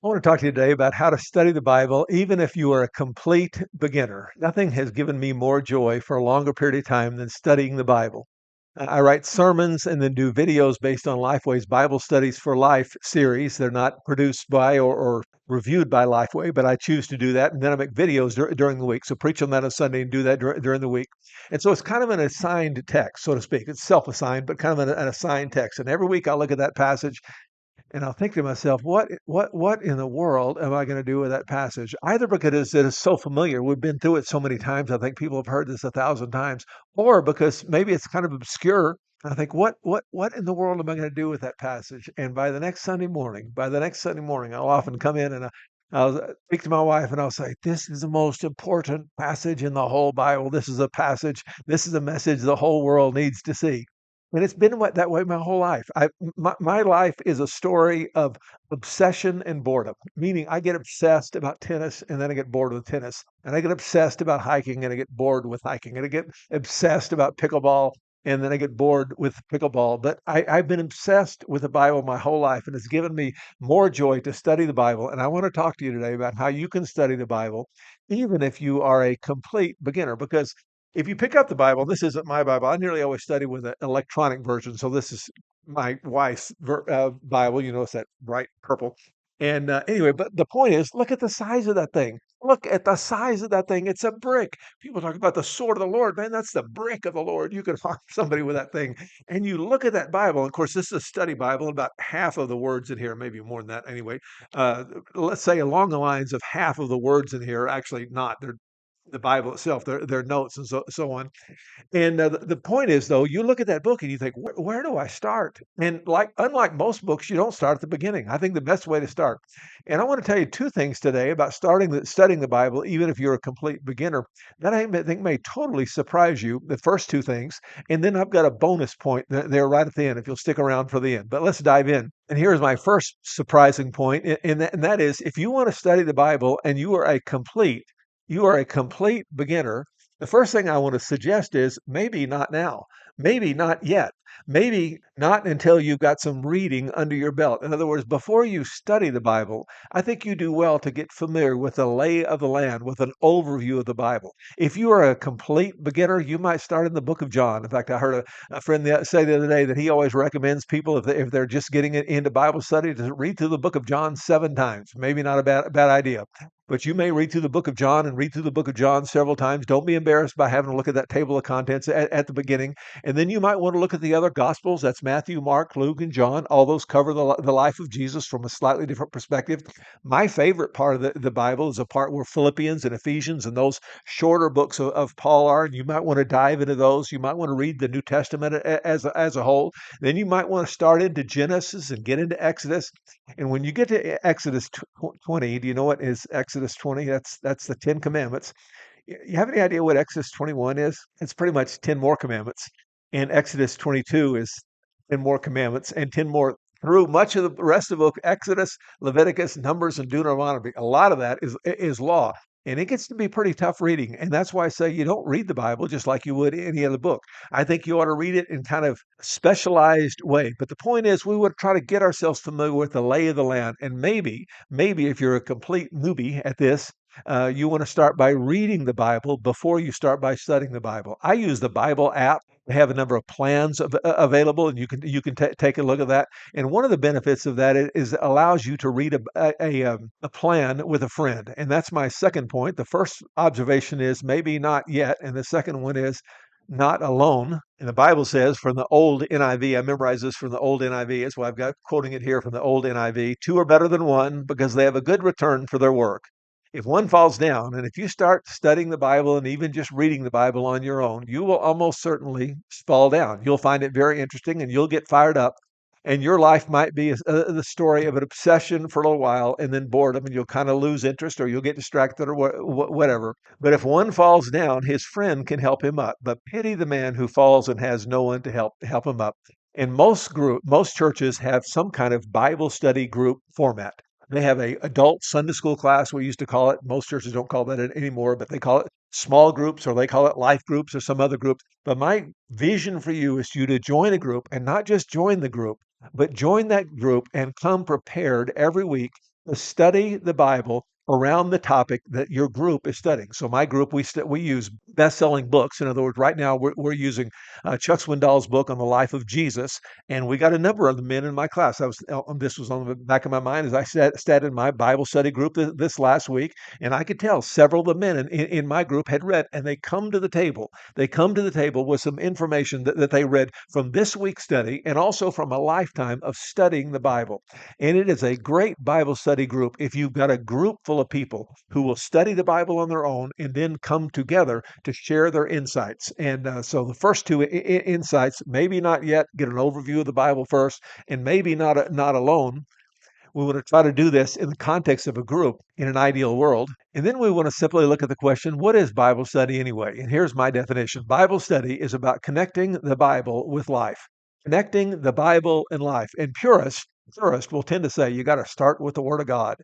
I want to talk to you today about how to study the Bible, even if you are a complete beginner. Nothing has given me more joy for a longer period of time than studying the Bible. I write sermons and then do videos based on Lifeway's Bible Studies for Life series. They're not produced by or reviewed by Lifeway, but I choose to do that. And then I make videos during the week. So preach on that on Sunday and do that during the week. And so it's kind of an assigned text, so to speak. It's self-assigned, but kind of an assigned text. And every week I look at that passage and I'll think to myself, what in the world am I going to do with that passage? Either because it is so familiar, we've been through it so many times. I think people have heard this 1,000 times, or because maybe it's kind of obscure. I think, what in the world am I going to do with that passage? And by the next Sunday morning, I'll often come in and I'll speak to my wife and I'll say, "This is the most important passage in the whole Bible. This is a passage. This is a message the whole world needs to see." And it's been that way my whole life. My life is a story of obsession and boredom, meaning I get obsessed about tennis and then I get bored with tennis. And I get obsessed about hiking and I get bored with hiking. And I get obsessed about pickleball and then I get bored with pickleball. But I've been obsessed with the Bible my whole life, and it's given me more joy to study the Bible. And I want to talk to you today about how you can study the Bible, even if you are a complete beginner, because if you pick up the Bible, this isn't my Bible. I nearly always study with an electronic version. So this is my wife's Bible. You notice that bright purple. And anyway, but the point is, look at the size of that thing. Look at the size of that thing. It's a brick. People talk about the sword of the Lord. Man, that's the brick of the Lord. You could harm somebody with that thing. And you look at that Bible. Of course, this is a study Bible. About half of the words in here, maybe more than that anyway. Uh, let's say along the lines of half of the words in here are actually not. They're the Bible itself, their notes and so on. And the point is, though, you look at that book and you think, where do I start? And unlike most books, you don't start at the beginning. I think the best way to start. And I want to tell you two things today about studying the Bible, even if you're a complete beginner. That think may totally surprise you. The first two things, and then I've got a bonus point there right at the end if you'll stick around for the end. But let's dive in. And here's my first surprising point, and that is, if you want to study the Bible and you are a complete beginner, the first thing I want to suggest is maybe not now, maybe not yet, maybe not until you've got some reading under your belt. In other words, before you study the Bible, I think you do well to get familiar with the lay of the land, with an overview of the Bible. If you are a complete beginner, you might start in the book of John. In fact, I heard a friend say the other day that he always recommends people, if they're just getting into Bible study, to read through the book of John 7 times. Maybe not a bad idea. But you may read through the book of John and read through the book of John several times. Don't be embarrassed by having to look at that table of contents at the beginning. And then you might want to look at the other gospels. That's Matthew, Mark, Luke, and John. All those cover the life of Jesus from a slightly different perspective. My favorite part of the Bible is a part where Philippians and Ephesians and those shorter books of Paul are. And you might want to dive into those. You might want to read the New Testament as a whole. Then you might want to start into Genesis and get into Exodus. And when you get to Exodus 20, do you know what is Exodus 20? That's the 10 commandments. You have any idea what Exodus 21 is? It's pretty much 10 more commandments. And Exodus 22 is 10 more commandments and 10 more through much of the rest of the book, Exodus, Leviticus, Numbers, and Deuteronomy. A lot of that is law. And it gets to be pretty tough reading. And that's why I say you don't read the Bible just like you would any other book. I think you ought to read it in kind of specialized way. But the point is, we would try to get ourselves familiar with the lay of the land. And maybe if you're a complete newbie at this, you want to start by reading the Bible before you start by studying the Bible. I use the Bible app. They have a number of plans available, and you can take a look at that. And one of the benefits of that is it allows you to read a plan with a friend. And that's my second point. The first observation is maybe not yet, and the second one is not alone. And the Bible says from the old NIV, I memorized this from the old NIV. That's why I've got quoting it here from the old NIV. Two are better than one because they have a good return for their work. If one falls down, and if you start studying the Bible and even just reading the Bible on your own, you will almost certainly fall down. You'll find it very interesting and you'll get fired up. And your life might be the story of an obsession for a little while and then boredom, and you'll kind of lose interest or you'll get distracted or whatever. But if one falls down, his friend can help him up. But pity the man who falls and has no one to help him up. And most churches have some kind of Bible study group format. They have a adult Sunday school class, we used to call it. Most churches don't call that anymore, but they call it small groups or they call it life groups or some other group. But my vision for you is you to join a group and not just join the group, but join that group and come prepared every week to study the Bible around the topic that your group is studying. So my group, we use best-selling books. In other words, right now we're using Chuck Swindoll's book on the life of Jesus, and we got a number of the men in my class. This was on the back of my mind as I sat in my Bible study group this last week, and I could tell several of the men in my group had read, and they come to the table. They come to the table with some information that they read from this week's study and also from a lifetime of studying the Bible. And it is a great Bible study group if you've got a group full of people who will study the Bible on their own and then come together to share their insights. And so the first two insights, maybe not yet, get an overview of the Bible first, and maybe not alone. We want to try to do this in the context of a group in an ideal world. And then we want to simply look at the question, what is Bible study anyway? And here's my definition. Bible study is about connecting the Bible with life, connecting the Bible and life. And purists will tend to say you got to start with the Word of God.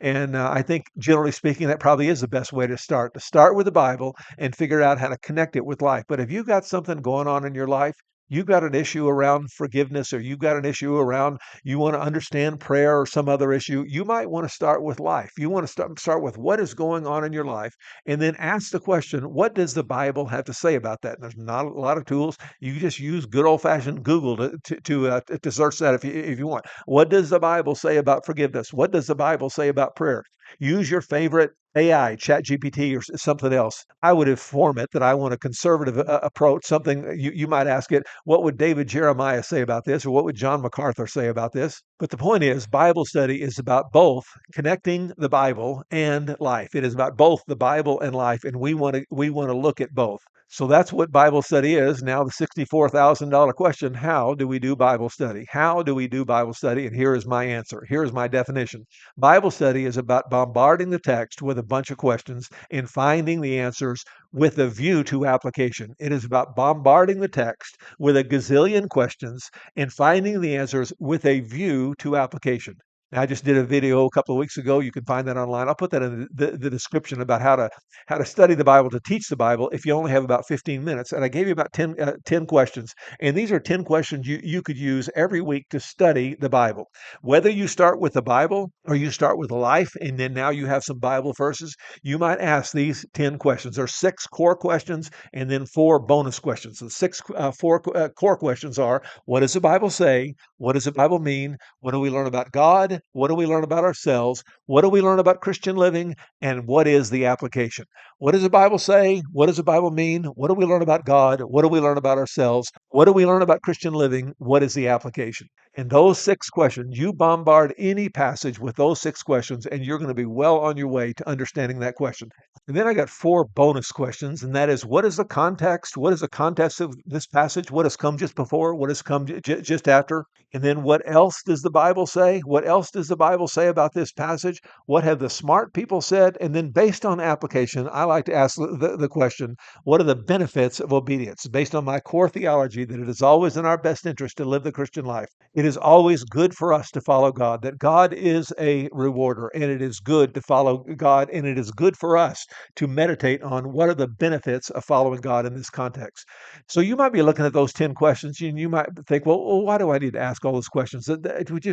And I think, generally speaking, that probably is the best way to start with the Bible and figure out how to connect it with life. But if you've got something going on in your life, you've got an issue around forgiveness, or you've got an issue around you want to understand prayer or some other issue, you might want to start with life. You want to start with what is going on in your life, and then ask the question, what does the Bible have to say about that? And there's not a lot of tools. You just use good old-fashioned Google to search that if you want. What does the Bible say about forgiveness? What does the Bible say about prayer? Use your favorite AI, ChatGPT, or something else. I would inform it that I want a conservative approach. Something you might ask it, what would David Jeremiah say about this, or what would John MacArthur say about this? But the point is, Bible study is about both connecting the Bible and life. It is about both the Bible and life, and we want to look at both. So that's what Bible study is. Now, the $64,000 question, how do we do Bible study? How do we do Bible study? And here is my answer. Here is my definition. Bible study is about bombarding the text with a bunch of questions and finding the answers with a view to application. It is about bombarding the text with a gazillion questions and finding the answers with a view to application. Now, I just did a video a couple of weeks ago. You can find that online. I'll put that in the description about how to study the Bible, to teach the Bible if you only have about 15 minutes. And I gave you about 10 questions. And these are 10 questions you could use every week to study the Bible. Whether you start with the Bible or you start with life, and then now you have some Bible verses, you might ask these 10 questions. There are 6 core questions and then 4 bonus questions. The 4 core questions are, what does the Bible say? What does the Bible mean? What do we learn about God? What do we learn about ourselves? What do we learn about Christian living? And what is the application? What does the Bible say? What does the Bible mean? What do we learn about God? What do we learn about ourselves? What do we learn about Christian living? What is the application? And those 6 questions, you bombard any passage with those 6 questions, and you're going to be well on your way to understanding that question. And then I got 4 bonus questions, and that is, what is the context? What is the context of this passage? What has come just before? What has come just after? And then what else does the Bible say? What else does the Bible say about this passage? What have the smart people said? And then based on application, I like to ask the question, what are the benefits of obedience? Based on my core theology that it is always in our best interest to live the Christian life. It is always good for us to follow God, that God is a rewarder, and it is good to follow God, and it is good for us to meditate on what are the benefits of following God in this context. So you might be looking at those 10 questions, and you might think, well, why do I need to ask all those questions?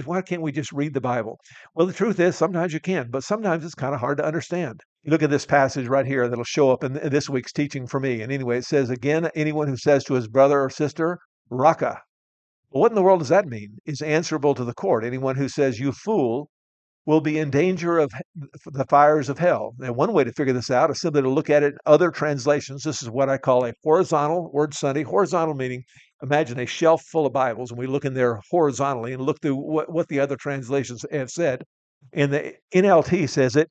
Why can't we just read the Bible? Well, the truth is, sometimes you can, but sometimes it's kind of hard to understand. You look at this passage right here that'll show up in this week's teaching for me. And anyway, it says, again, anyone who says to his brother or sister, Raka. Well, what in the world does that mean? Is answerable to the court. Anyone who says, you fool, will be in danger of the fires of hell. And one way to figure this out is simply to look at it in other translations. This is what I call a horizontal word study. Horizontal meaning, imagine a shelf full of Bibles, and we look in there horizontally and look through what the other translations have said. And the NLT says it,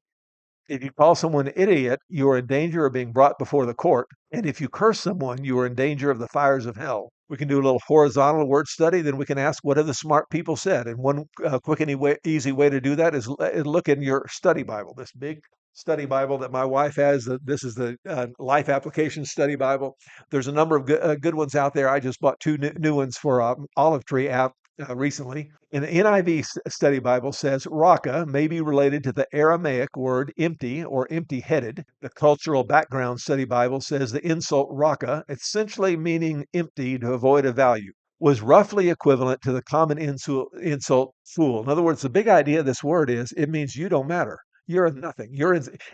if you call someone an idiot, you are in danger of being brought before the court. And if you curse someone, you are in danger of the fires of hell. We can do a little horizontal word study. Then we can ask, what have the smart people said? And one quick and easy way to do that is look in your study Bible, this big study Bible that my wife has. This is the Life Application Study Bible. There's a number of good ones out there. I just bought 2 new ones for Olive Tree app recently. And the NIV Study Bible says Raka may be related to the Aramaic word empty or empty-headed. The Cultural Background Study Bible says the insult Raka, essentially meaning empty to avoid a value. was roughly equivalent to the common insult fool. In other words, the big idea of this word is it means you don't matter. You're a nothing.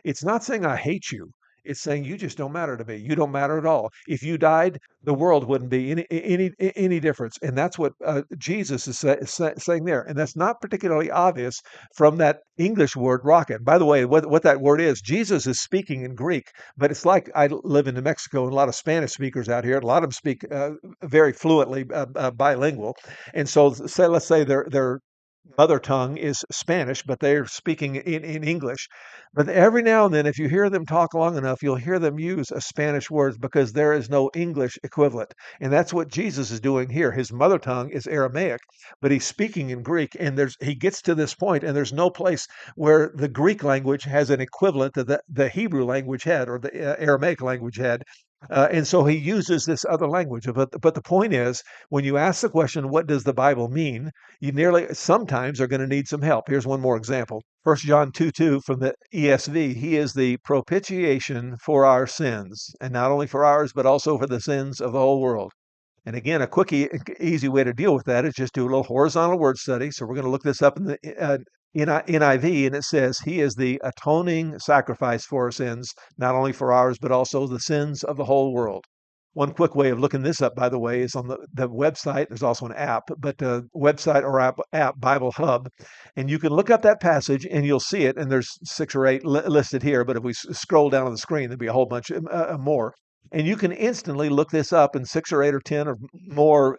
It's not saying I hate you. It's saying you just don't matter to me. You don't matter at all. If you died, the world wouldn't be any difference. And that's what Jesus is saying there. And that's not particularly obvious from that English word rocket. By the way, what that word is, Jesus is speaking in Greek, but it's like I live in New Mexico and a lot of Spanish speakers out here. A lot of them speak very fluently bilingual. And so let's say their mother tongue is Spanish, but they're speaking in English. But every now and then, if you hear them talk long enough, you'll hear them use a Spanish word because there is no English equivalent. And that's what Jesus is doing here. His mother tongue is Aramaic, but he's speaking in Greek. And he gets to this point, and there's no place where the Greek language has an equivalent that the Hebrew language had or the Aramaic language had. And so he uses this other language. But the point is, when you ask the question, what does the Bible mean? You nearly sometimes are going to need some help. Here's one more example. 1 John 2:2 from the ESV. He is the propitiation for our sins, and not only for ours, but also for the sins of the whole world. And again, a quick, easy way to deal with that is just do a little horizontal word study. So we're going to look this up in the NIV, and it says, He is the atoning sacrifice for our sins, not only for ours, but also the sins of the whole world. One quick way of looking this up, by the way, is on the website. There's also an app, but website or app Bible Hub. And you can look up that passage and you'll see it. And there's 6 or 8 listed here. But if we scroll down on the screen, there'll be a whole bunch more. And you can instantly look this up in 6 or 8 or 10 or more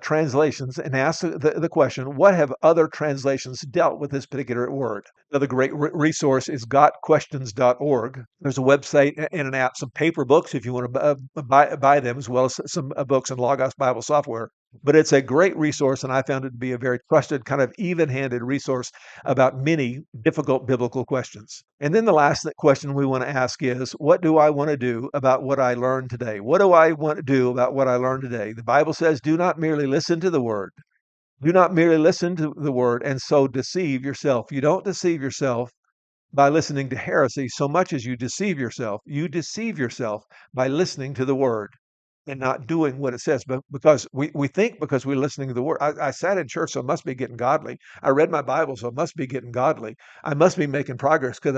translations and ask the question, what have other translations dealt with this particular word? Another great resource is gotquestions.org. There's a website and an app, some paper books if you want to buy them, as well as some books and Logos Bible software. But it's a great resource, and I found it to be a very trusted, kind of even-handed resource about many difficult biblical questions. And then the last question we want to ask is, what do I want to do about what I learned today? What do I want to do about what I learned today? The Bible says, do not merely listen to the word. Do not merely listen to the word and so deceive yourself. You don't deceive yourself by listening to heresy so much as you deceive yourself. You deceive yourself by listening to the word and not doing what it says. But because we think because we're listening to the word, I sat in church, so I must be getting godly. I read my Bible, so I must be getting godly. I must be making progress because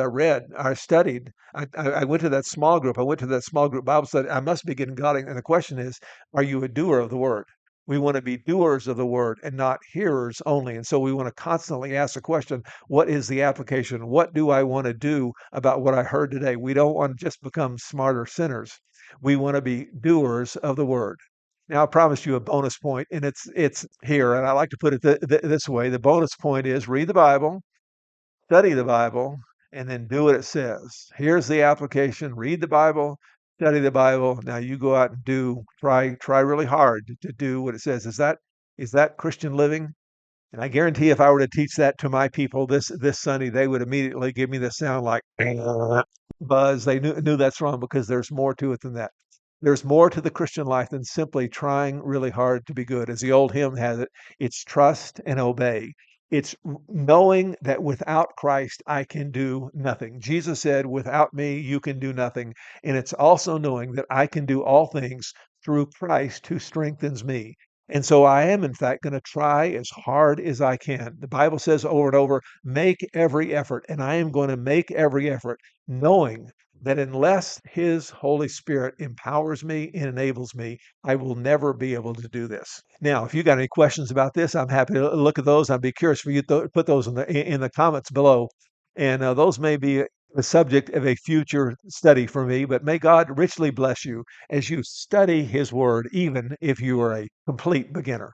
I studied. I went to that small group. I went to that small group Bible study. I must be getting godly. And the question is, are you a doer of the word? We want to be doers of the word and not hearers only. And so we want to constantly ask the question, what is the application? What do I want to do about what I heard today? We don't want to just become smarter sinners. We want to be doers of the word. Now, I promised you a bonus point, and it's here. And I like to put it this way. The bonus point is read the Bible, study the Bible, and then do what it says. Here's the application. Read the Bible, study the Bible. Now you go out and try really hard to do what it says. Is that Christian living? And I guarantee if I were to teach that to my people this Sunday, they would immediately give me the sound like buzz. They knew that's wrong because there's more to it than that. There's more to the Christian life than simply trying really hard to be good. As the old hymn has it, it's trust and obey. It's knowing that without Christ, I can do nothing. Jesus said, without me, you can do nothing. And it's also knowing that I can do all things through Christ who strengthens me. And so I am, in fact, going to try as hard as I can. The Bible says over and over, make every effort. And I am going to make every effort, knowing that unless His Holy Spirit empowers me and enables me, I will never be able to do this. Now, if you got any questions about this, I'm happy to look at those. I'd be curious for you to put those in the comments below. And those may be the subject of a future study for me, but may God richly bless you as you study His Word, even if you are a complete beginner.